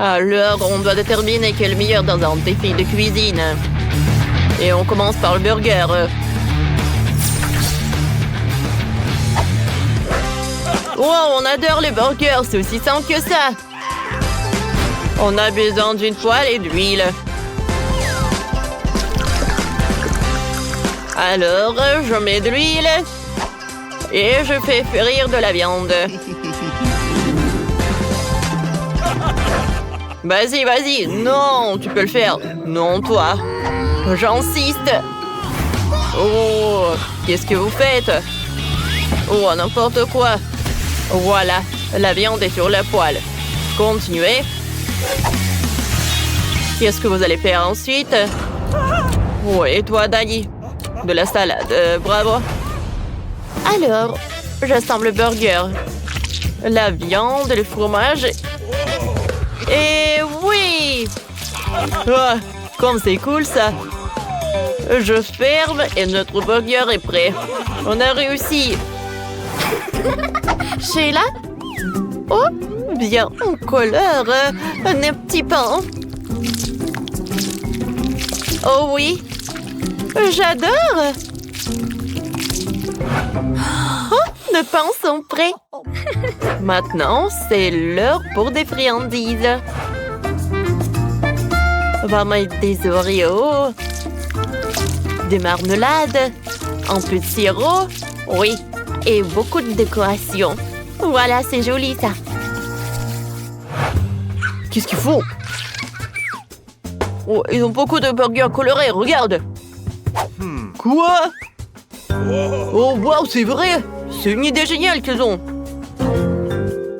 Alors, on doit déterminer quel est le meilleur dans un défi de cuisine. Et on commence par le burger. Wow, on adore les burgers, c'est aussi simple que ça. On a besoin d'une poêle et d'huile. Alors, je mets de l'huile et je fais frire de la viande. Vas-y, vas-y. Non, tu peux le faire. Non, toi. J'insiste. Oh, qu'est-ce que vous faites? Oh, n'importe quoi. Voilà, la viande est sur la poêle. Continuez. Qu'est-ce que vous allez faire ensuite? Oh, et toi, Dani? De la salade, bravo. Alors, j'assemble le burger, la viande, le fromage. Et oui! Ah, comme c'est cool ça! Je ferme et notre burger est prêt. On a réussi. Sheila? Oh, bien en couleur, un petit pain. Oh oui, j'adore. Oh, nos pains sont prêts. Maintenant, c'est l'heure pour des friandises. On va mettre des Oreos, des marmelades, un peu de sirop, oui, et beaucoup de décoration. Voilà, c'est joli ça. Qu'est-ce qu'ils font? Oh, ils ont beaucoup de burgers colorés, regarde. Quoi? Oh, wow, c'est vrai. C'est une idée géniale qu'ils ont.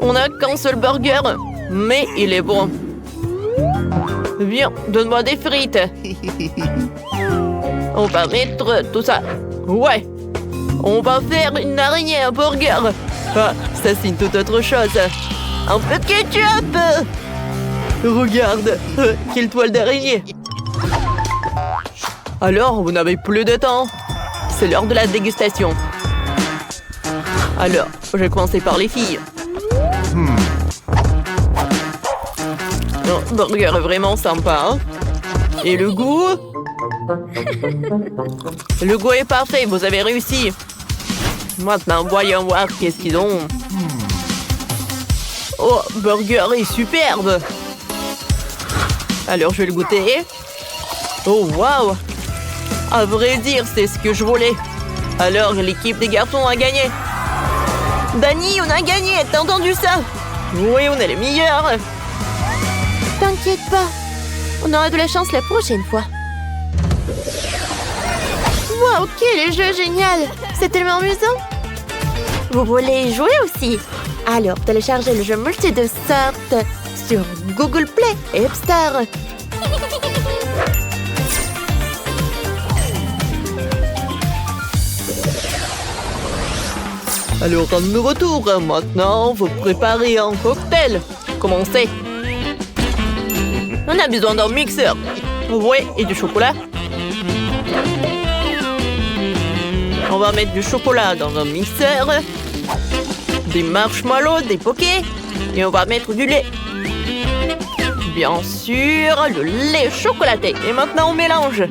On n'a qu'un seul burger, mais il est bon. Viens, donne-moi des frites. On va mettre tout ça. Ouais. On va faire une araignée à burger. Ah, ça c'est une toute autre chose. Un peu de ketchup. Regarde, quelle toile d'araignée. Alors, vous n'avez plus de temps. C'est l'heure de la dégustation. Alors, je vais commencer par les filles. Le burger est vraiment sympa. Hein? Et le goût? Le goût est parfait, vous avez réussi. Maintenant, voyons voir qu'est-ce qu'ils ont. Oh, burger est superbe. Alors, je vais le goûter. Oh, waouh! À vrai dire, c'est ce que je voulais. Alors, l'équipe des garçons a gagné. Dani, on a gagné, t'as entendu ça? Oui, on est les meilleurs. T'inquiète pas, on aura de la chance la prochaine fois. Wow, quel jeu génial! C'est tellement amusant. Vous voulez y jouer aussi? Alors, téléchargez le jeu multi de sorte sur Google Play et App Store. Alors, un nouveau tour. Maintenant, vous préparez un cocktail. Commencez. On a besoin d'un mixeur. Oui, et du chocolat. On va mettre du chocolat dans un mixeur, des marshmallows, des pokés, et on va mettre du lait. Bien sûr, le lait chocolaté. Et maintenant, on mélange.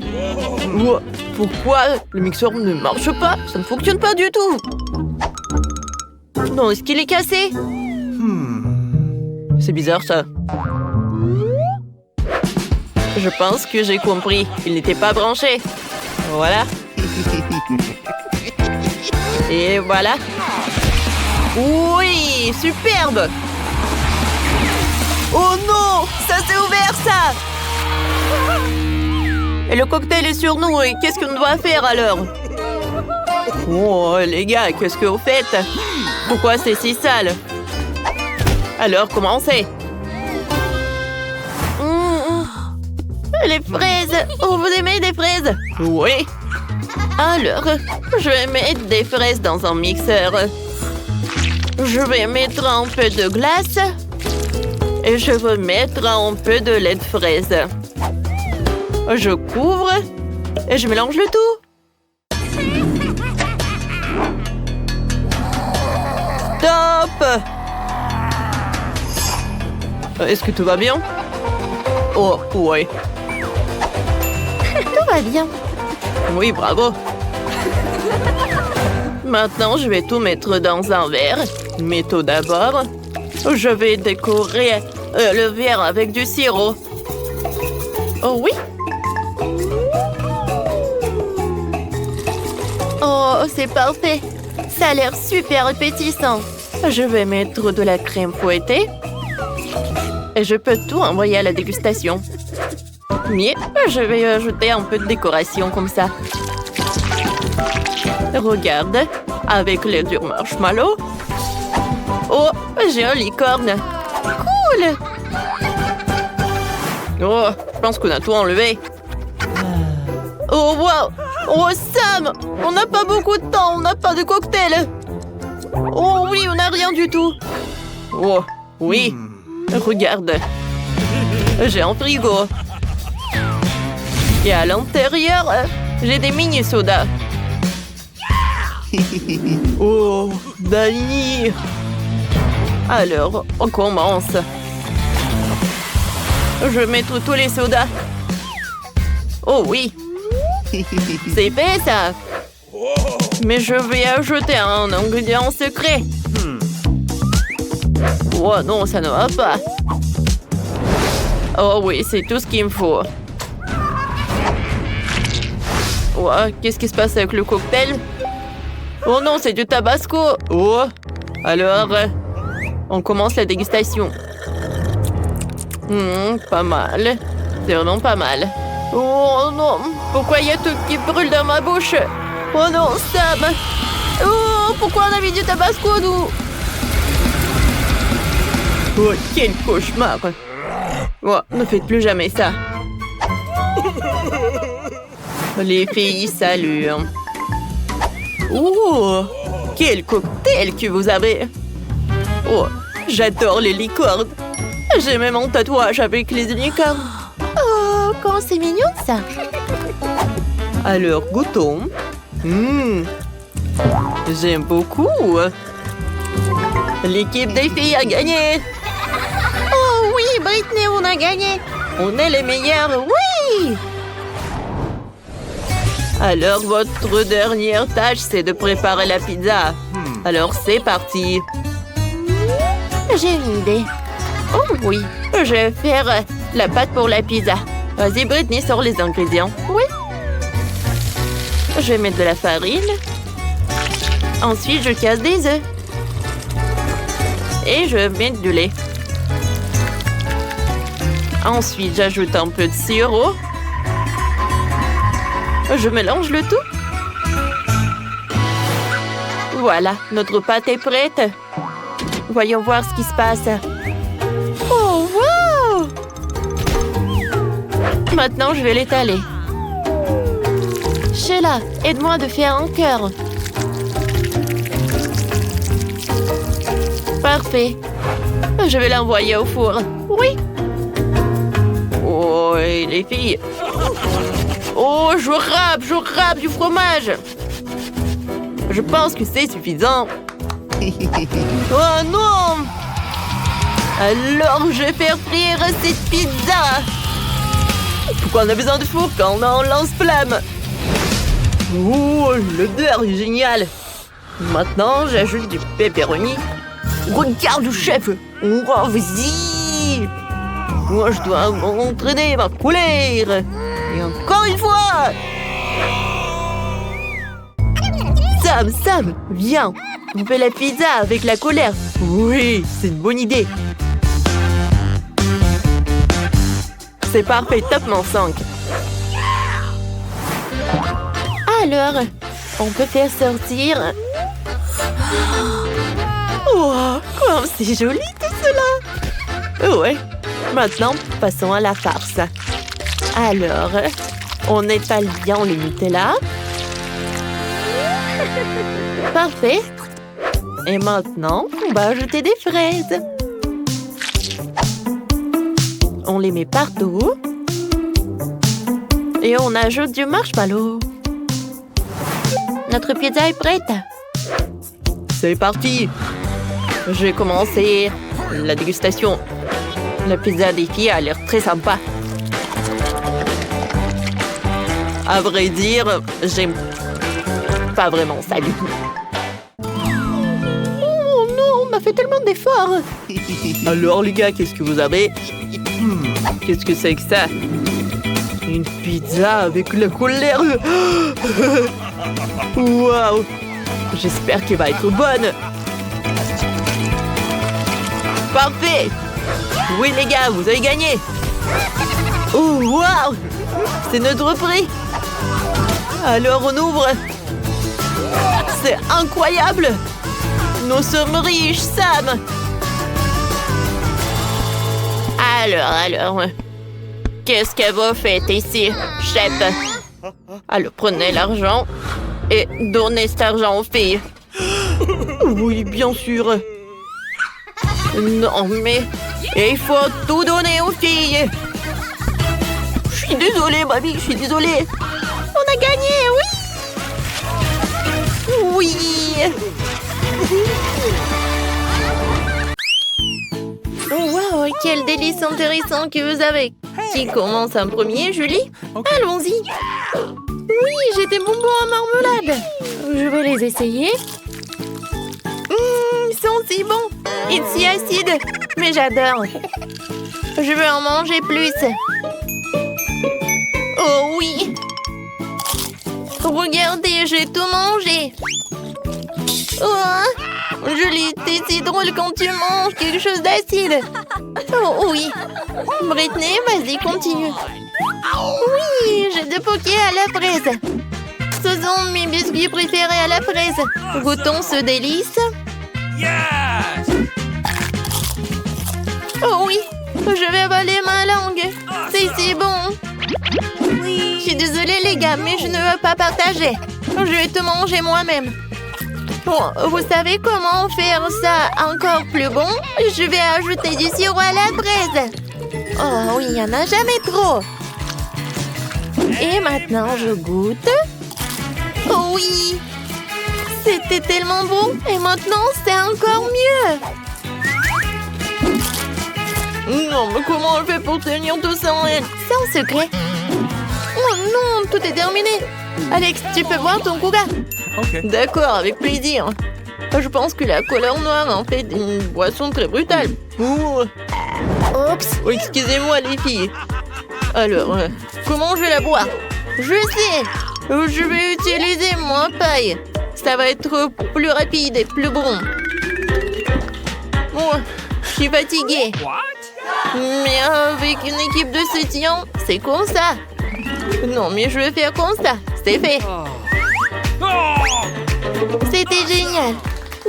Ouah, pourquoi le mixeur ne marche pas? Ça ne fonctionne pas du tout. Non, est-ce qu'il est cassé? C'est bizarre, ça. Je pense que j'ai compris. Il n'était pas branché. Voilà. Et voilà. Oui, superbe. Oh non, ça s'est ouvert, ça. Et le cocktail est sur nous. Et qu'est-ce qu'on doit faire, alors? Oh, les gars, qu'est-ce que vous faites? Pourquoi c'est si sale? Alors, commencez. Les fraises. Oh, vous aimez des fraises? Oui. Alors, je vais mettre des fraises dans un mixeur. Je vais mettre un peu de glace. Et je vais mettre un peu de lait de fraise. Je couvre. Et je mélange le tout. Top! Est-ce que tout va bien? Oh, ouais. Tout va bien. Oui, bravo. Maintenant, je vais tout mettre dans un verre. Mais tout d'abord, je vais décorer le verre avec du sirop. Oh oui. Oh, c'est parfait. Ça a l'air super appétissant. Je vais mettre de la crème fouettée. Et je peux tout envoyer à la dégustation. Mais je vais ajouter un peu de décoration comme ça. Regarde, avec les durs marshmallows. Oh, j'ai un licorne. Cool. Oh, je pense qu'on a tout enlevé. Oh, wow. Oh, Sam, on n'a pas beaucoup de temps, on n'a pas de cocktail. Oh oui, on n'a rien du tout. Oh, oui. Regarde. J'ai un frigo. Et à l'intérieur, j'ai des mini-sodas. Oh, Dani. Alors, on commence. Je vais mettre tous les sodas. Oh oui. C'est fait, ça. Mais je vais ajouter un ingrédient secret. Oh non, ça ne va pas. Oh oui, c'est tout ce qu'il me faut. Oh, qu'est-ce qui se passe avec le cocktail? Oh non, c'est du tabasco. Oh, alors, on commence la dégustation. Pas mal. C'est vraiment pas mal. Oh non, pourquoi il y a tout qui brûle dans ma bouche? Oh non, Sam. Oh, pourquoi on a mis du tabasco, nous? Oh, quel cauchemar. Oh, ne faites plus jamais ça. Les filles, salut. Oh, quel cocktail que vous avez. Oh, j'adore les licornes. J'ai même un tatouage avec les licornes. Oh, comment c'est mignon, ça. Alors, goûtons. J'aime beaucoup. L'équipe des filles a gagné. Oh oui, Britney, on a gagné. On est les meilleurs, oui. Alors, votre dernière tâche, c'est de préparer la pizza. Alors, c'est parti. J'ai une idée. Oh oui, je vais faire la pâte pour la pizza. Vas-y, Britney, sors les ingrédients. Oui. Je vais mettre de la farine. Ensuite, je casse des œufs. Et je vais mettre du lait. Ensuite, j'ajoute un peu de sirop. Je mélange le tout. Voilà, notre pâte est prête. Voyons voir ce qui se passe. Oh, wow! Maintenant, je vais l'étaler. Sheila, aide-moi de faire un cœur. Parfait. Je vais l'envoyer au four. Oui. Oh, et les filles. Oh, je râpe du fromage. Je pense que c'est suffisant. Oh non! Alors, je vais faire frire cette pizza. Pourquoi on a besoin de four quand on a un lance-flamme? Oh, l'odeur est géniale. Maintenant, j'ajoute du pepperoni. Regarde le chef. Oh, vas-y. Moi, je dois m'entraîner ma couleur. Et encore une fois. Sam, viens. On fait la pizza avec la colère. Oui, c'est une bonne idée. C'est parfait, top mon 5. Alors, on peut faire sortir. Oh, comme c'est joli tout cela. Ouais, maintenant, passons à la farce. Alors, on étale bien le Nutella. Parfait. Et maintenant, on va ajouter des fraises. On les met partout. Et on ajoute du marshmallow. Notre pizza est prête. C'est parti. J'ai commencé la dégustation. La pizza des filles a l'air très sympa. À vrai dire, j'aime pas vraiment ça du tout. Oh non, on m'a fait tellement d'efforts. Alors les gars, qu'est-ce que vous avez? Qu'est-ce que c'est que ça? Une pizza avec la colère. Waouh! J'espère qu'elle va être bonne. Parfait! Oui les gars, vous avez gagné. Oh waouh! C'est notre prix. Alors on ouvre. C'est incroyable. Nous sommes riches, Sam. Alors, qu'est-ce que vous faites ici, chef? Alors prenez l'argent et donnez cet argent aux filles. Oui, bien sûr. Non, mais il faut tout donner aux filles. Je suis désolée, mamie, je suis désolée. On a gagné, oui. Oui. Oh wow, quel délice intéressant que vous avez. Qui commence en premier, Julie? Allons-y. Oui, j'ai des bonbons à marmelade. Je vais les essayer. Ils sont si bons et si acides. Mais j'adore. Je veux en manger plus. Oh oui. Regardez, j'ai tout mangé. Oh, Julie, t'es si drôle quand tu manges quelque chose d'acide. Oh oui. Britney, vas-y, continue. Oui, j'ai des pokés à la fraise. Ce sont mes biscuits préférés à la fraise. Goûtons ce délice. Oh oui, je vais avaler ma langue. C'est si bon. Je suis désolée les gars, mais je ne veux pas partager. Je vais tout manger moi-même. Bon, vous savez comment faire ça encore plus bon? Je vais ajouter du sirop à la fraise. Oh oui, il n'y en a jamais trop. Et maintenant, je goûte. Oh oui! C'était tellement bon. Et maintenant, c'est encore mieux. Non, mais comment on fait pour tenir tout ça en elle? C'est un secret. Oh non, tout est terminé. Alex, tu peux boire ton coca? Okay. D'accord, avec plaisir. Je pense que la couleur noire en fait une boisson très brutale. Ouh. Oups. Oh, excusez-moi les filles. Alors, comment je vais la boire? Je sais. Je vais utiliser mon paille. Ça va être plus rapide et plus bon. Bon, je suis fatiguée. Mais avec une équipe de soutien, c'est comme ça. Non, mais je vais faire comme ça. C'est fait. C'était génial.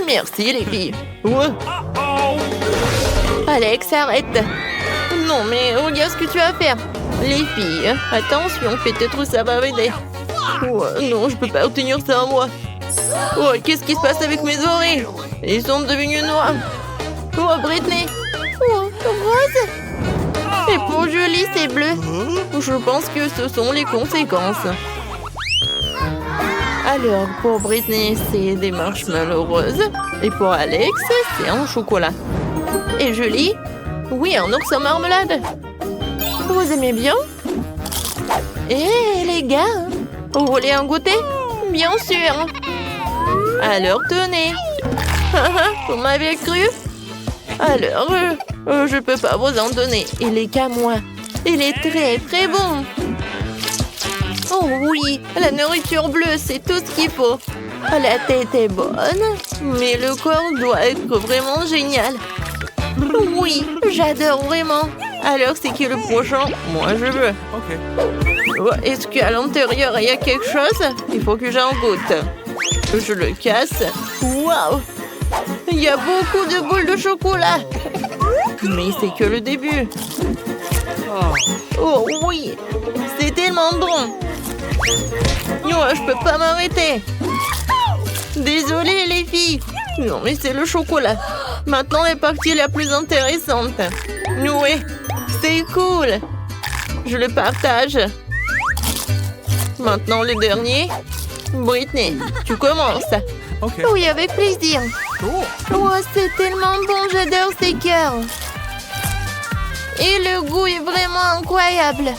Merci les filles. Ouais. Alex, arrête. Non, mais regarde ce que tu vas faire. Les filles, attention, peut-être ça va m'aider. Oh, non, je peux pas obtenir ça à moi. Oh, qu'est-ce qui se passe avec mes oreilles? Ils sont devenus noirs. Oh, Britney. Oh, rose. Et pour Julie, c'est bleu. Je pense que ce sont les conséquences. Alors, pour Britney, c'est des marshmallows roses. Et pour Alex, c'est un chocolat. Et Julie? Oui, un ours en marmelade. Vous aimez bien? Eh, les gars, vous voulez un goûter? Bien sûr. Alors, tenez. Vous m'avez cru? Alors, je peux pas vous en donner. Il est qu'à moi. Il est très, très bon. Oh oui, la nourriture bleue, c'est tout ce qu'il faut. La tête est bonne, mais le corps doit être vraiment génial. Oui, j'adore vraiment. Alors, c'est qui le prochain? Moi, je veux. Okay. Est-ce qu'à l'intérieur, il y a quelque chose? Il faut que j'en goûte. Je le casse. Waouh! Il y a beaucoup de boules de chocolat. Mais c'est que le début. Oh oui, c'est tellement bon. Oh, je peux pas m'arrêter. Désolée les filles. Non mais c'est le chocolat. Maintenant la partie la plus intéressante. Oui, c'est cool. Je le partage. Maintenant le dernier. Britney, tu commences. Okay. Oui, avec plaisir. Oh, c'est tellement bon, j'adore ces cœurs. Et le goût est vraiment incroyable.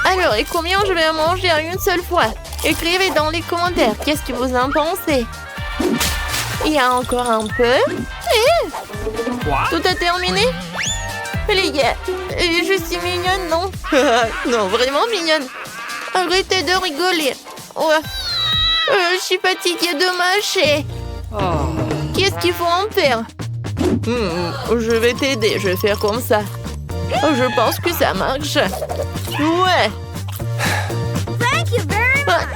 Alors, et combien je vais en manger en une seule fois? Écrivez dans les commentaires, qu'est-ce que vous en pensez? Il y a encore un peu. Tout a terminé? Les gars, je suis mignonne, non? Non, vraiment mignonne. Arrêtez de rigoler. Ouais. Je suis fatiguée de mâcher. Qu'est-ce qu'il faut en faire? Je vais t'aider, je vais faire comme ça. Je pense que ça marche. Ouais.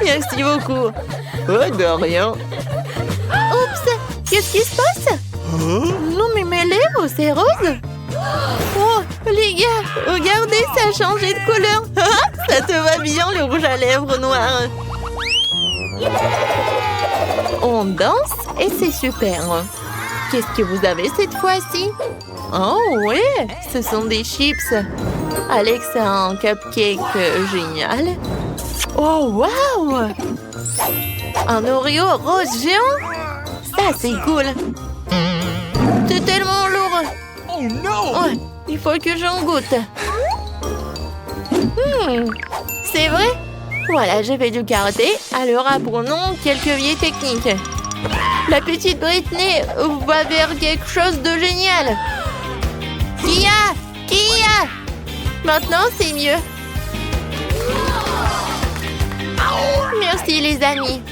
Merci beaucoup. De rien. Oups, qu'est-ce qui se passe? Non, mais mes lèvres, c'est rose. Oh, les gars, regardez, ça a changé de couleur. Ça te va bien, le rouge à lèvres noir. On danse et c'est super. Qu'est-ce que vous avez cette fois-ci? Oh, ouais, ce sont des chips. Alex a un cupcake génial. Oh, wow! Un Oreo rose géant? Ça, c'est cool. C'est tellement lourd. Oh non! Ouais, il faut que j'en goûte. C'est vrai? Voilà, j'ai fait du karaté. Alors, apprenons quelques vieilles techniques. La petite Britney va vers quelque chose de génial. Kia! Maintenant, c'est mieux. Merci, les amis.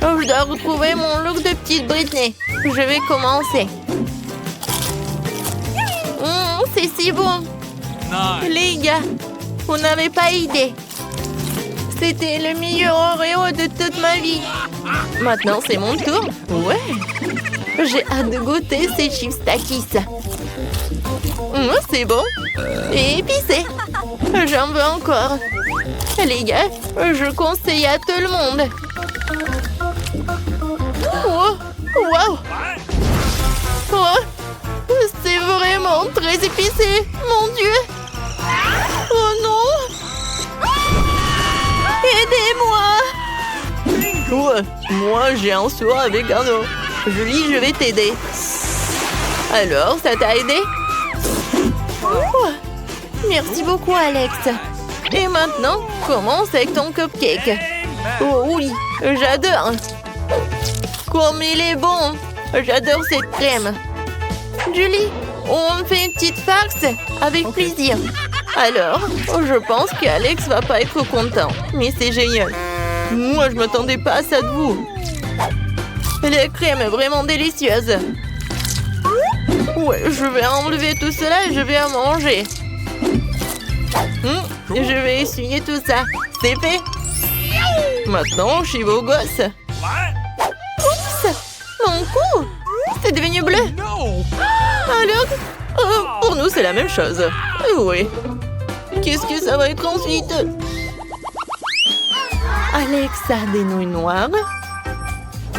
Je dois retrouver mon look de petite Britney. Je vais commencer. C'est si bon. Nice. Les gars, vous n'avez pas idée. C'était le meilleur Oreo de toute ma vie. Maintenant, c'est mon tour. Ouais. J'ai hâte de goûter ces chips Takis. C'est bon. Et épicé. J'en veux encore. Les gars, je conseille à tout le monde. Oh, wow. Oh, c'est vraiment très épicé. Mon Dieu. Oh non. Aidez-moi. Ouais, moi, j'ai un seau avec un eau. Julie, je vais t'aider. Alors, ça t'a aidé? Oh, merci beaucoup, Alex. Et maintenant, commence avec ton cupcake. Oh oui, j'adore. Comme il est bon. J'adore cette crème. Julie, on fait une petite farce avec plaisir. Alors, je pense qu'Alex va pas être content. Mais c'est génial. Moi, je m'attendais pas à ça de vous. La crème est vraiment délicieuse. Ouais, je vais enlever tout cela et je vais en manger. Je vais essuyer tout ça. C'est fait. Maintenant, je suis beau gosse. Oups! Mon cou! C'est devenu bleu. No! Alors, pour nous, c'est la même chose. Oui. Qu'est-ce que ça va être ensuite? Alex a des nouilles noires.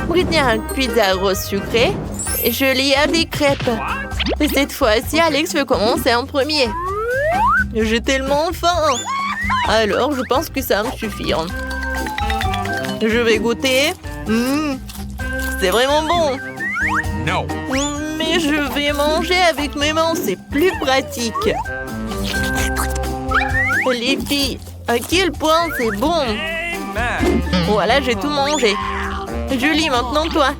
Britney a une pizza rose sucrée. Et Julie a des crêpes. Et cette fois-ci, Alex veut commencer en premier. J'ai tellement faim. Alors, je pense que ça va me suffire. Je vais goûter. C'est vraiment bon. No! Mais je vais manger avec mes mains, c'est plus pratique. Les filles, à quel point c'est bon. Amen! Voilà, j'ai tout mangé. Julie, maintenant toi.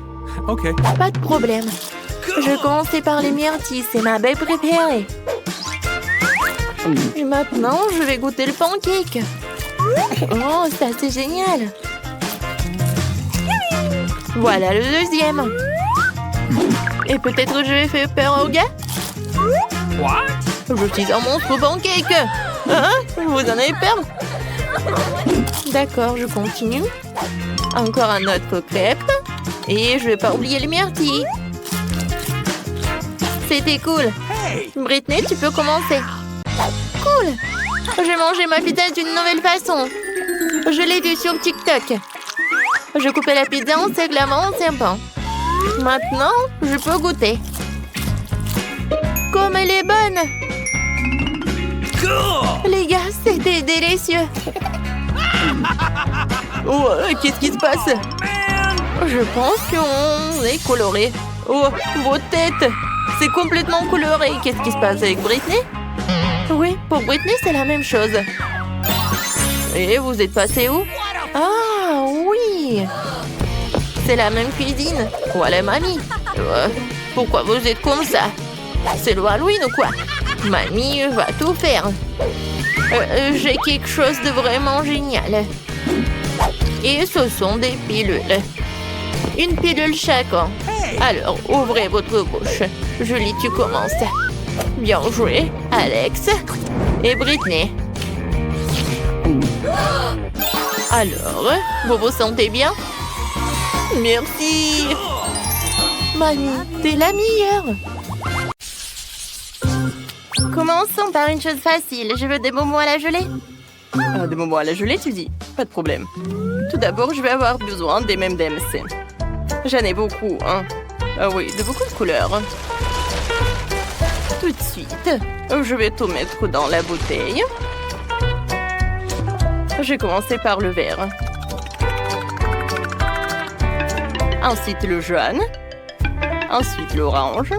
OK. Pas de problème. Je commençais par les myrtilles, c'est ma baie préférée. Et maintenant, je vais goûter le pancake. Oh, ça c'est génial. Voilà le deuxième. Et peut-être je vais faire peur aux gars. What? Je suis un monstre pancake. Hein? Vous en avez peur? D'accord, je continue. Encore un autre crêpe. Et je vais pas oublier les myrtilles. C'était cool. Hey! Britney, tu peux commencer. Cool. J'ai mangé ma pizza d'une nouvelle façon. Je l'ai vue sur TikTok. Je coupais la pizza en seglements en serpent. Maintenant, je peux goûter. Comme elle est bonne. Cool! Les gars, c'était délicieux. Oh, qu'est-ce qui se passe? Man! Je pense qu'on est coloré. Oh, vos têtes. C'est complètement coloré. Qu'est-ce qui se passe avec Britney? Pour Britney, c'est la même chose. Et vous êtes passé où? Ah, oui! C'est la même cuisine. Voilà, mamie. Pourquoi vous êtes comme ça? C'est le Halloween ou quoi? Mamie va tout faire. J'ai quelque chose de vraiment génial. Et ce sont des pilules. Une pilule chacun. Alors, ouvrez votre bouche. Julie, tu commences. Bien joué, Alex. Et Britney. Alors, vous vous sentez bien? Merci. Mamie, t'es la meilleure. Commençons par une chose facile. Je veux des bonbons à la gelée. Des bonbons à la gelée, tu dis? Pas de problème. Tout d'abord, je vais avoir besoin des M&M's. J'en ai beaucoup, hein. Ah oui, de beaucoup de couleurs. Tout de suite, je vais tout mettre dans la bouteille. Je vais commencer par le vert. Ensuite le jaune. Ensuite l'orange.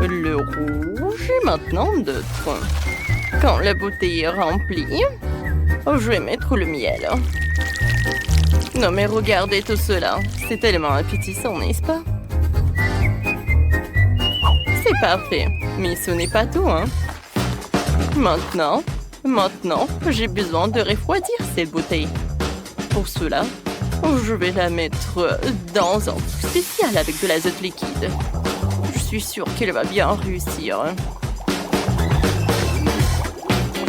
Le rouge et maintenant d'autres. Quand la bouteille est remplie, je vais mettre le miel. Non mais regardez tout cela. C'est tellement appétissant, n'est-ce pas? C'est parfait. Mais ce n'est pas tout, hein. Maintenant, j'ai besoin de refroidir cette bouteille. Pour cela, je vais la mettre dans un truc spécial avec de l'azote liquide. Je suis sûre qu'elle va bien réussir.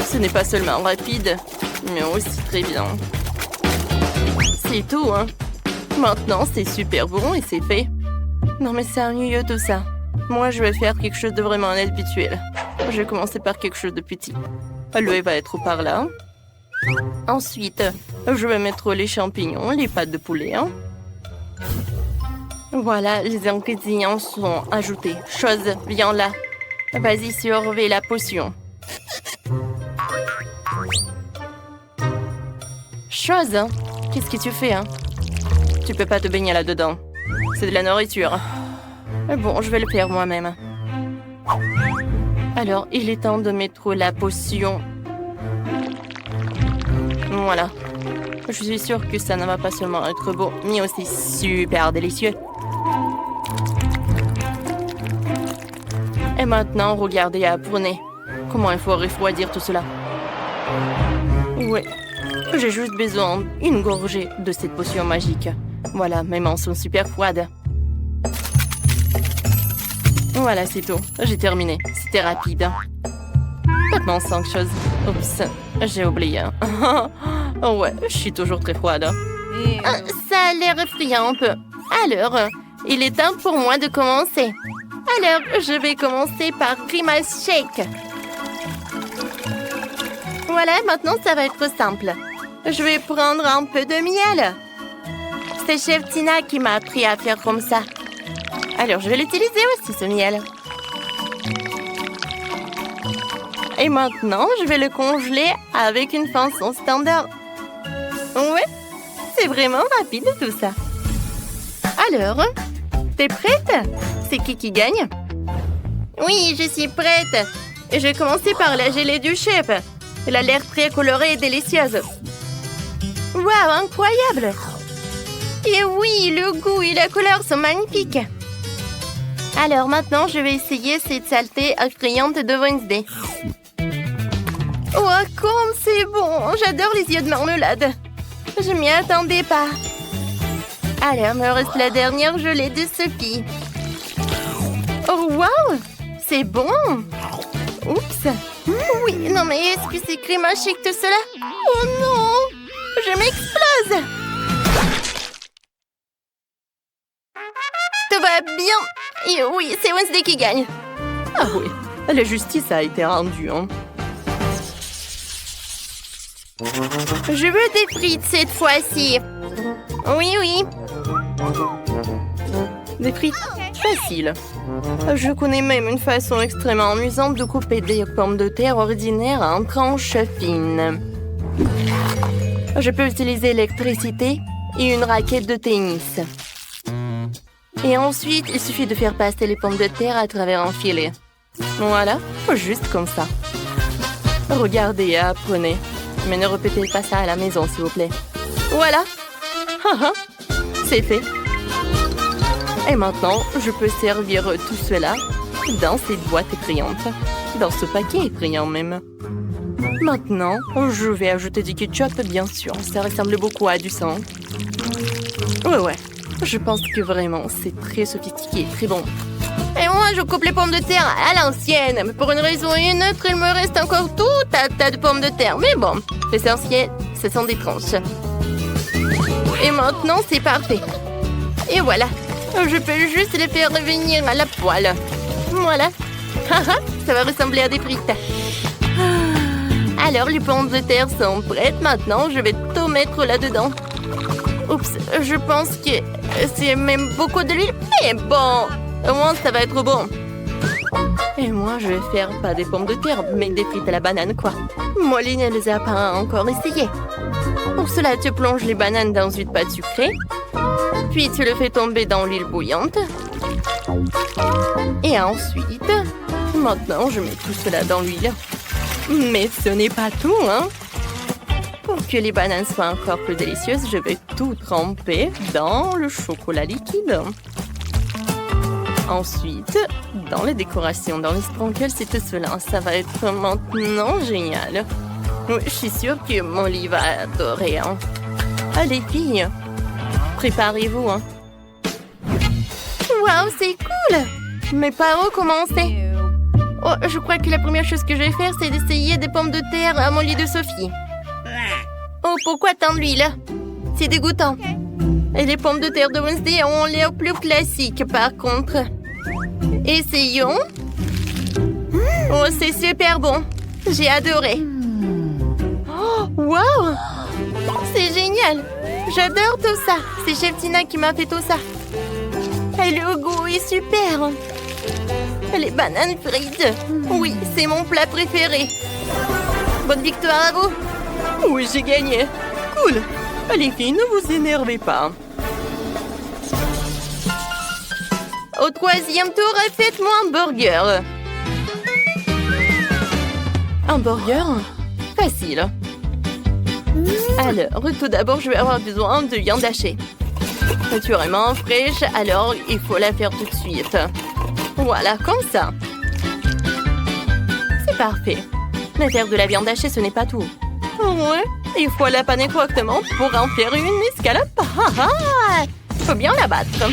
Ce n'est pas seulement rapide, mais aussi très bien. C'est tout, hein. Maintenant, c'est super bon et c'est fait. Non mais c'est ennuyeux tout ça. Moi, je vais faire quelque chose de vraiment inhabituel. Je vais commencer par quelque chose de petit. L'œuf va être par là. Ensuite, je vais mettre les champignons, les pâtes de poulet. Voilà, les ingrédients sont ajoutés. Chose, viens là. Vas-y, surveille la potion. Chose, hein? Qu'est-ce que tu fais, hein? Tu peux pas te baigner là-dedans. C'est de la nourriture. Bon, je vais le faire moi-même. Alors, il est temps de mettre la potion. Voilà. Je suis sûre que ça ne va pas seulement être beau, mais aussi super délicieux. Et maintenant, regardez à Prenez. Comment il faut refroidir tout cela. Ouais. J'ai juste besoin d'une gorgée de cette potion magique. Voilà, mes mains sont super froides. Voilà, c'est tout. J'ai terminé. C'était rapide. Maintenant, 5 choses. Oups, j'ai oublié. Ouais, je suis toujours très froide. Ça a l'air effrayant un peu. Alors, il est temps pour moi de commencer. Alors, je vais commencer par Grimace Shake. Voilà, maintenant, ça va être simple. Je vais prendre un peu de miel. C'est chef Tina qui m'a appris à faire comme ça. Alors, je vais l'utiliser aussi, ce miel. Et maintenant, je vais le congeler avec une façon standard. Ouais, c'est vraiment rapide tout ça. Alors, t'es prête? C'est qui gagne? Oui, je suis prête. Je vais commencer par la gelée du chef. Elle a l'air très colorée et délicieuse. Waouh, incroyable! Et oui, le goût et la couleur sont magnifiques. Alors maintenant, je vais essayer cette saleté effrayante de Wednesday. Oh, comme c'est bon! J'adore les yeux de marmelade. Je m'y attendais pas. Alors, me reste la dernière gelée de Sophie. Oh, waouh! C'est bon! Oups! Oui, non mais est-ce que c'est Grimace Shake tout cela? Oh non! Je m'explose! Tout va bien! Et oui, c'est Wednesday qui gagne. Ah oui, la justice a été rendue, hein. Je veux des frites cette fois-ci. Oui. Des frites faciles. Je connais même une façon extrêmement amusante de couper des pommes de terre ordinaires en tranches fines. Je peux utiliser l'électricité et une raquette de tennis. Et ensuite, il suffit de faire passer les pommes de terre à travers un filet. Voilà, juste comme ça. Regardez et apprenez. Mais ne répétez pas ça à la maison, s'il vous plaît. Voilà. C'est fait. Et maintenant, je peux servir tout cela dans cette boîte effrayante. Dans ce paquet effrayant même. Maintenant, je vais ajouter du ketchup, bien sûr. Ça ressemble beaucoup à du sang. Ouais. Je pense que vraiment, c'est très sophistiqué, très bon. Et moi, je coupe les pommes de terre à l'ancienne. Mais pour une raison ou une autre, il me reste encore tout un tas de pommes de terre. Mais bon, l'essentiel, ce sont des tranches. Et maintenant, c'est parfait. Et voilà. Je peux juste les faire revenir à la poêle. Voilà. Ça va ressembler à des frites. Alors, les pommes de terre sont prêtes. Maintenant, je vais tout mettre là-dedans. Oups, je pense que c'est même beaucoup de l'huile. Mais bon, au moins, ça va être bon. Et moi, je vais faire pas des pommes de terre, mais des frites à la banane, quoi. Molly ne les a pas encore essayées. Pour cela, tu plonges les bananes dans une pâte sucrée. Puis, tu le fais tomber dans l'huile bouillante. Et ensuite, maintenant, je mets tout cela dans l'huile. Mais ce n'est pas tout, hein. Pour que les bananes soient encore plus délicieuses, je vais tout tremper dans le chocolat liquide. Ensuite, dans les décorations, dans les sprinkles et tout cela, ça va être maintenant génial. Oui, je suis sûre que Molly va adorer. Hein. Allez, filles, préparez-vous. Hein. Waouh, c'est cool! Mais par où commencer? Oh, je crois que la première chose que je vais faire, c'est d'essayer des pommes de terre à mon lit de Sophie. Oh, pourquoi tant d'huile? C'est dégoûtant. Et les pommes de terre de Wednesday ont l'air plus classiques, par contre. Essayons. Oh, c'est super bon. J'ai adoré. Oh, wow! C'est génial. J'adore tout ça. C'est Chef Tina qui m'a fait tout ça. Et le goût est super. Les bananes frites. Oui, c'est mon plat préféré. Bonne victoire à vous. Oui, j'ai gagné. Cool. Les filles, ne vous énervez pas. Au troisième tour, faites-moi un burger. Un burger? Facile. Alors, tout d'abord, je vais avoir besoin de viande hachée. Naturellement fraîche, alors il faut la faire tout de suite. Voilà, comme ça. C'est parfait. Mais faire de la viande hachée, ce n'est pas tout. Ouais, il faut la paner correctement pour en faire une escalope. Faut bien la battre.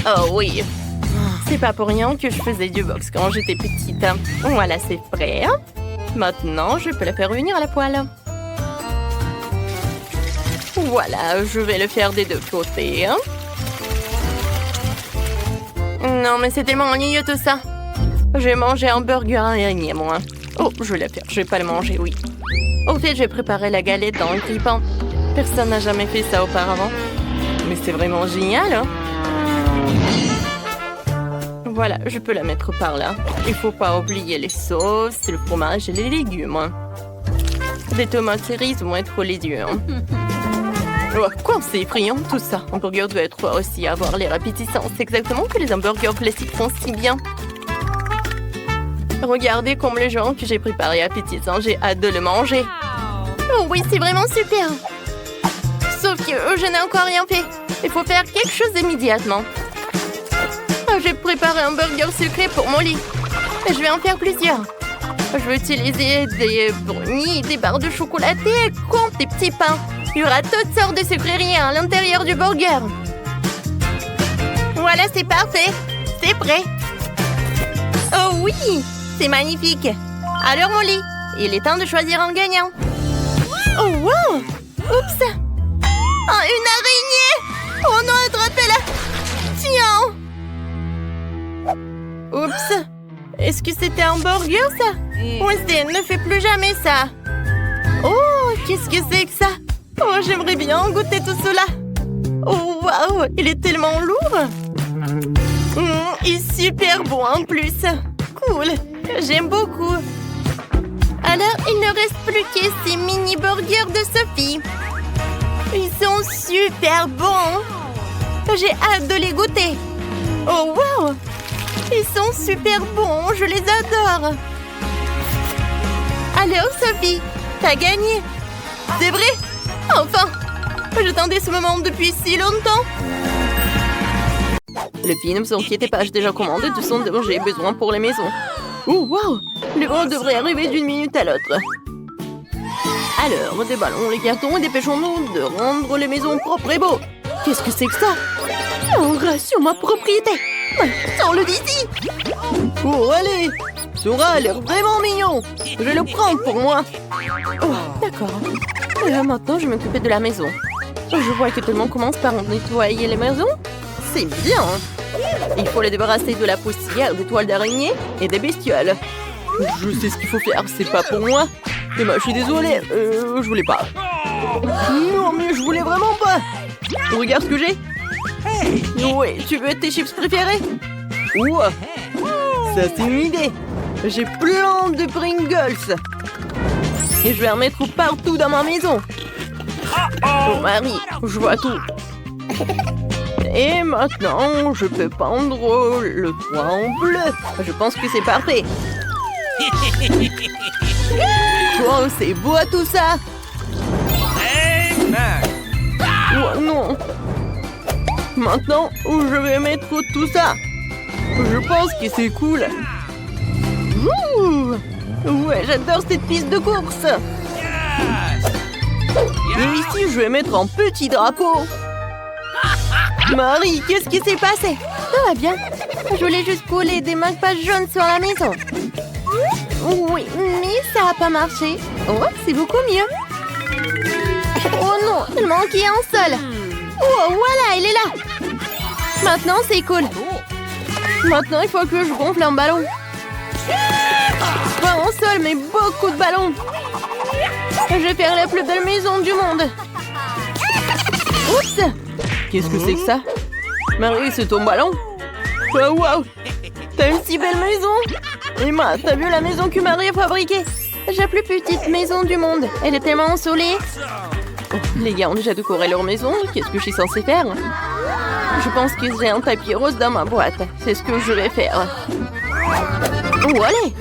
Oh oui. C'est pas pour rien que je faisais du boxe quand j'étais petite. Voilà, c'est prêt. Maintenant, je peux la faire unir à la poêle. Voilà, je vais le faire des deux côtés. Non, mais c'est tellement ennuyeux tout ça. Je vais manger un burger à l'araignée, moi. Oh, je vais le faire. Je vais pas le manger, oui. Au fait, je vais préparer la galette dans le grille-pain. Personne n'a jamais fait ça auparavant. Mais c'est vraiment génial, hein? Voilà, je peux la mettre par là. Il faut pas oublier les sauces, le fromage et les légumes. Des tomates cerises vont être les dieux. Oh, quoi, c'est effrayant tout ça. Un burger doit être aussi avoir l'air appétissant. C'est exactement que les hamburgers classiques font si bien. Regardez comme le genre que j'ai préparé appétissant. J'ai hâte de le manger. Oh oui, c'est vraiment super. Sauf que je n'ai encore rien fait. Il faut faire quelque chose immédiatement. J'ai préparé un burger sucré pour Molly. Je vais en faire plusieurs. Je vais utiliser des brownies, des barres de chocolaté, compte des petits pains. Il y aura toutes sortes de sucreries à l'intérieur du burger. Voilà, c'est parfait. C'est prêt. Oh oui, c'est magnifique. Alors Molly, il est temps de choisir un gagnant. Oh wow! Oups! Oh, une araignée! Oh non, attrapez-la! Tiens! Oups! Est-ce que c'était un burger, ça? Wednesday, ne fais plus jamais ça! Oh, qu'est-ce que c'est que ça? Oh, j'aimerais bien goûter tout cela! Oh, waouh! Il est tellement lourd! Il est super bon en plus! Cool! J'aime beaucoup! Alors, il ne reste plus que ces mini-burgers de Sophie! Ils sont super bons! J'ai hâte de les goûter! Oh, wow! Ils sont super bons, je les adore! Alors, Sophie, t'as gagné. C'est vrai? Enfin! J'attendais ce moment depuis si longtemps. Le film, ne vous inquiétez pas, j'ai déjà commandé tout ce dont j'ai besoin pour les maisons. Oh, wow! Les ballons devraient arriver d'une minute à l'autre. Alors, des ballons, les cartons et dépêchons-nous de rendre les maisons propres et beaux. Qu'est-ce que c'est que ça? On rassure ma propriété. Sors-le d'ici. Oh, allez! Sora a l'air vraiment mignon. Je vais le prendre pour moi. Oh, d'accord. Maintenant, je vais m'occuper de la maison. Je vois que tout le monde commence par nettoyer les maisons. C'est bien. Il faut les débarrasser de la poussière, des toiles d'araignée et des bestioles. Je sais ce qu'il faut faire, c'est pas pour moi. Mais je suis désolée, je voulais pas. Non, mais je voulais vraiment pas. Regarde ce que j'ai. Ouais, tu veux tes chips préférés? Ouah, ça c'est une idée. J'ai plein de Pringles. Et je vais en mettre partout dans ma maison. Oh Marie, je vois tout. Et maintenant, je peux peindre le toit en bleu. Je pense que c'est parfait. Oh, c'est beau tout ça. Amen. Oh non. Maintenant, je vais mettre tout ça. Je pense que c'est cool. Ouh. Ouais, j'adore cette piste de course. Yes. Et ici, je vais mettre un petit drapeau. Marie, qu'est-ce qui s'est passé? Tout va bien. Je voulais juste coller des marque-pages jaunes sur la maison. Oui, mais ça n'a pas marché. Oh, c'est beaucoup mieux. Oh non, il manquait un seul. Oh, voilà, il est là. Maintenant, c'est cool. Maintenant, il faut que je gonfle un ballon. Pas un seul, mais beaucoup de ballons. Je vais faire la plus belle maison du monde. Oups! Qu'est-ce que c'est que ça? Marie, c'est ton ballon? Oh, wow! T'as une si belle maison! Emma, t'as vu la maison que Marie a fabriquée? La plus petite maison du monde. Elle est tellement ensoleillée. Oh, les gars ont déjà décoré leur maison. Qu'est-ce que je suis censée faire? Je pense que j'ai un tapis rose dans ma boîte. C'est ce que je vais faire. Oh, allez!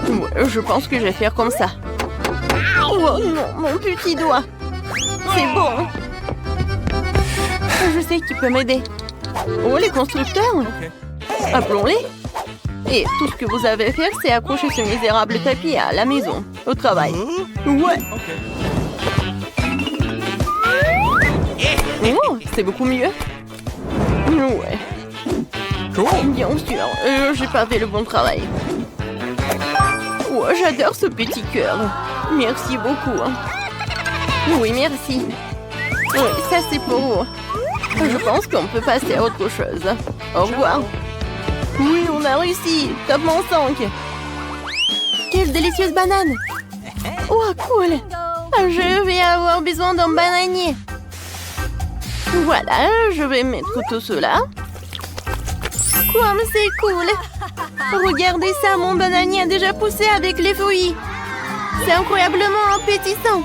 Ouais, je pense que je vais faire comme ça. Oh non, mon petit doigt! C'est bon! Je sais qui peut m'aider. Oh, les constructeurs! Appelons-les! Et tout ce que vous avez à faire, c'est accrocher ce misérable tapis à la maison, au travail. Ouais! Oh, c'est beaucoup mieux. Ouais. Bien sûr, j'ai pas fait le bon travail. Oh, j'adore ce petit cœur. Merci beaucoup. Oui, merci. Oui, ça c'est pour vous. Je pense qu'on peut passer à autre chose. Au revoir. Oui, on a réussi. Top mon 5. Quelle délicieuse banane. Oh, cool. Je vais avoir besoin d'un bananier. Voilà, je vais mettre tout cela. Comme c'est cool. Regardez ça, mon bananier a déjà poussé avec les feuilles. C'est incroyablement appétissant.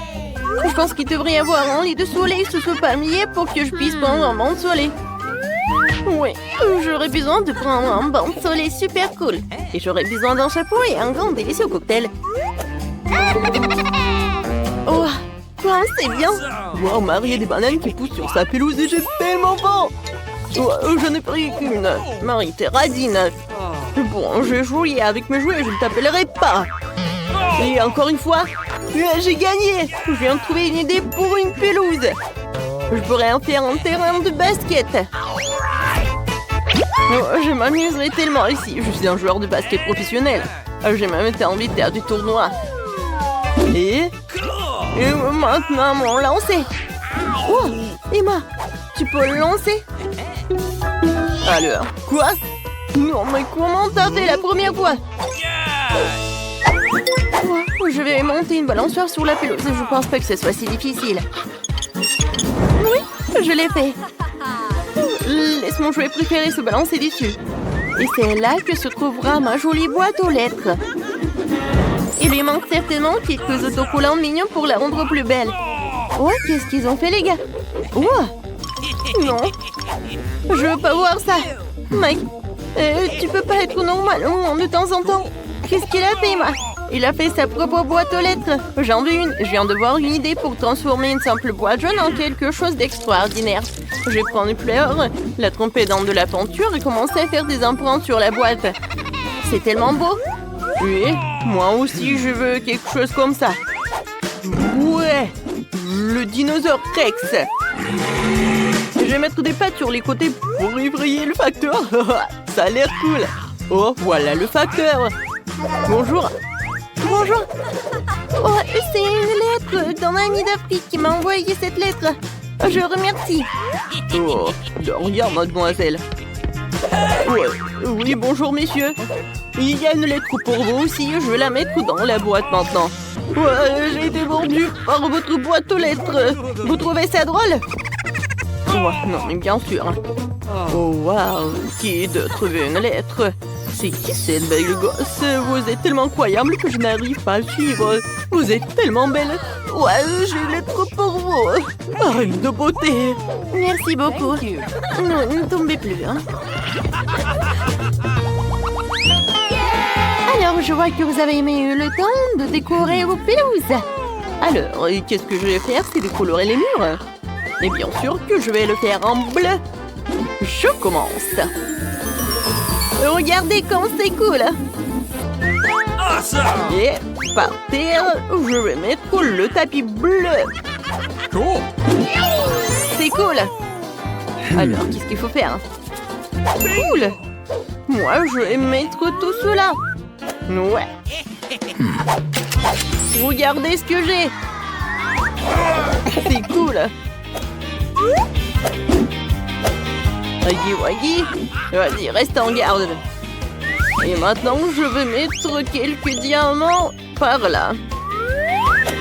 Je pense qu'il devrait y avoir un lit de soleil sous ce palmier pour que je puisse prendre un banc de soleil. Oui, j'aurais besoin de prendre un banc de soleil super cool. Et j'aurais besoin d'un chapeau et un grand délicieux cocktail. Oh, quoi, c'est bien. Wow, Marie a des bananes qui poussent sur sa pelouse et j'ai tellement faim. Oh, je n'ai pris qu'une. Marie, t'es radine. Bon, je vais jouer avec mes jouets, je ne t'appellerai pas. Et encore une fois, j'ai gagné. Je viens de trouver une idée pour une pelouse. Je pourrais en faire un terrain de basket. Oh, je m'amuserai tellement ici. Je suis un joueur de basket professionnel. J'ai même été invité à du tournoi. Et maintenant, mon lancer. Oh, Emma, tu peux le lancer? Alors, quoi? Non, mais comment t'as fait la première fois? Oh, je vais monter une balançoire sur la pelouse. Je pense pas que ce soit si difficile. Oui, je l'ai fait. Laisse mon jouet préféré se balancer dessus. Et c'est là que se trouvera ma jolie boîte aux lettres. Il lui manque certainement quelques autocollants mignons pour la rendre plus belle. Oh, qu'est-ce qu'ils ont fait, les gars? Oh, non. Je veux pas voir ça. Mike, tu peux pas être normal de temps en temps. Qu'est-ce qu'il a fait, Emma? Il a fait sa propre boîte aux lettres. J'en veux une. Je viens de voir une idée pour transformer une simple boîte jaune en quelque chose d'extraordinaire. Je vais prendre une fleur, la tremper dans de la peinture et commencer à faire des empreintes sur la boîte. C'est tellement beau. Oui, moi aussi je veux quelque chose comme ça. Ouais, le dinosaure Rex. Je vais mettre des pattes sur les côtés pour effrayer le facteur. Ça a l'air cool. Oh, voilà le facteur. Bonjour. Bonjour. Oh, c'est une lettre d'un ami d'Afrique qui m'a envoyé cette lettre. Je remercie. Oh, de rien, mademoiselle. Ouais. Oui, bonjour, messieurs. Il y a une lettre pour vous aussi. Je vais la mettre dans la boîte maintenant. Ouais, j'ai été mordu par votre boîte aux lettres. Vous trouvez ça drôle? Ouais, non, mais bien sûr. Oh, waouh. Qui de trouver une lettre? C'est qui cette belle gosse? Vous êtes tellement incroyable que je n'arrive pas à suivre. Vous êtes tellement belle. Ouais, j'ai une lettre pour vous. Reine de beauté. Merci beaucoup. Non, ne tombez plus, hein. Alors, je vois que vous avez eu le temps de décorer vos pelouses. Alors, qu'est-ce que je vais faire? C'est décolorer les murs. Et bien sûr que je vais le faire en bleu. Je commence. Regardez comme c'est cool. Awesome! Et par terre, je vais mettre le tapis bleu. Cool! C'est cool. Alors, qu'est-ce qu'il faut faire? Cool. Moi, je vais mettre tout cela. Ouais. Regardez ce que j'ai. C'est cool. Waggy. Vas-y, reste en garde. Et maintenant, je vais mettre quelques diamants par là.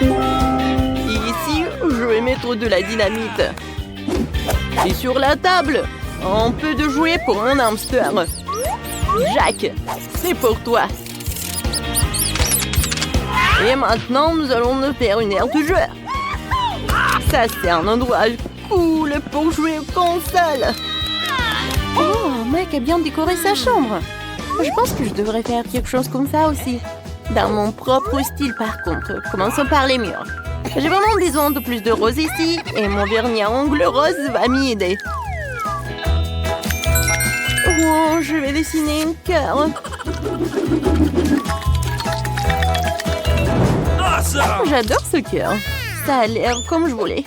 Et ici, je vais mettre de la dynamite. Et sur la table, un peu de jouet pour un hamster. Jack, c'est pour toi. Et maintenant, nous allons nous faire une aire de jeu. Ça, c'est un endroit cool pour jouer aux consoles. Oh, Mike a bien décoré sa chambre. Je pense que je devrais faire quelque chose comme ça aussi. Dans mon propre style, par contre. Commençons par les murs. J'ai vraiment besoin de plus de rose ici. Et mon vernis à ongles rose va m'y aider. Oh, je vais dessiner un cœur. Awesome! J'adore ce cœur. Ça a l'air comme je voulais.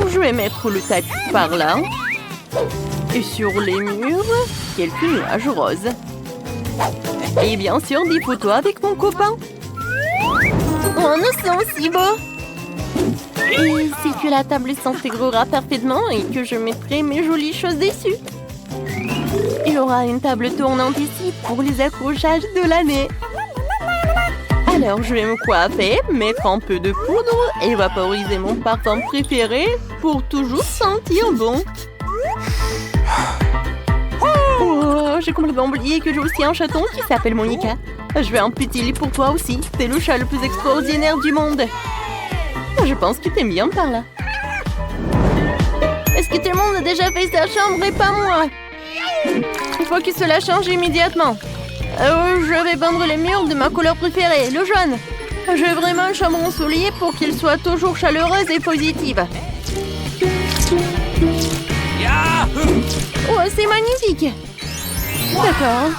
Je vais mettre le tapis par là. Et sur les murs, quelques nuages roses. Et bien sûr, des photos avec mon copain. Oh, nous sommes si beaux. Et si que la table s'intégrera parfaitement et que je mettrai mes jolies choses dessus. Il y aura une table tournante ici pour les accrochages de l'année. Alors, je vais me coiffer, mettre un peu de poudre et vaporiser mon parfum préféré pour toujours sentir bon. Oh, j'ai complètement oublié que j'ai aussi un chaton qui s'appelle Monica. Je vais un petit lit pour toi aussi. C'est le chat le plus extraordinaire du monde. Je pense que t'aimes bien par là. Est-ce que tout le monde a déjà fait sa chambre et pas moi? Il faut que cela change immédiatement. Je vais peindre les murs de ma couleur préférée, le jaune. Je veux vraiment une chambre ensoleillée pour qu'elle soit toujours chaleureuse et positive. Yahoo! Oh, c'est magnifique. D'accord.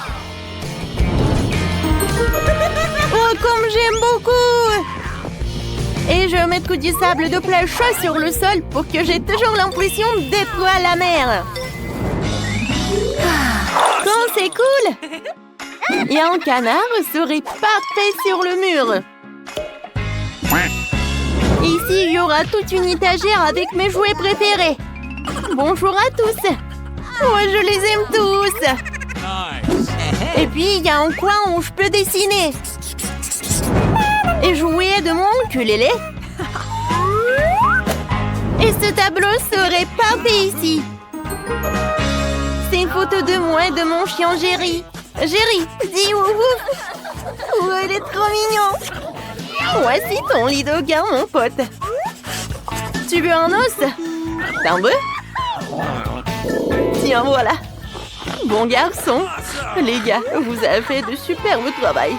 Oh, comme j'aime beaucoup! Et je vais mettre du sable de plage sur le sol pour que j'ai toujours l'impression d'être à la mer. Oh, c'est cool! Et un canard serait parfait sur le mur. Ici, il y aura toute une étagère avec mes jouets préférés. Bonjour à tous. Ouais, je les aime tous. Nice! Et puis, il y a un coin où je peux dessiner. Et jouer de mon ukulélé. Et ce tableau serait parfait ici. C'est une photo de moi et de mon chien Jerry. Jerry, dis wouhou. Oh, il est trop mignon. Voici ton lit de gars, mon pote. Tu veux un os? T'en veux? Tiens, voilà. Bon garçon. Les gars, vous avez fait de superbe travail.